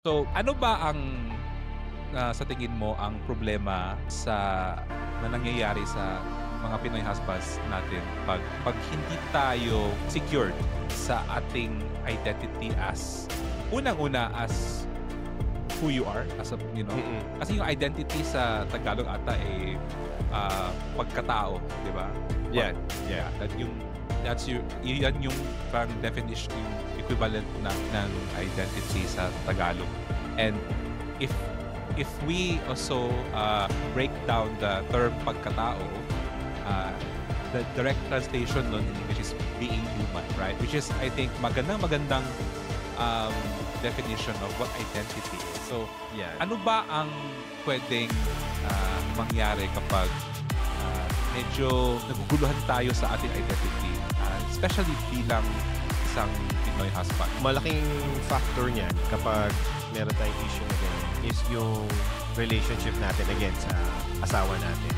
So, ano ba ang, sa tingin mo ang problema na nangyayari sa mga Pinoy husbands natin 'pag hindi tayo secured sa ating identity as unang-una as who you are as a Mm. kasi yung identity sa Tagalog ata, pagkatao, 'di ba? Yan, Yeah, yan. yan yung parang definition, yung equivalent ng identity sa Tagalog. And if if we also break down the term pagkatao, the direct translation nun in English is being human, right? Which is, I think, magandang definition of what identity is. So, Yan. ano ba ang pwedeng mangyari kapag medyo naguguluhan tayo sa ating identity, especially bilang isang Pinoy husband? Malaking factor niyan kapag meron tayong issue na ganyan is yung relationship natin again sa asawa natin.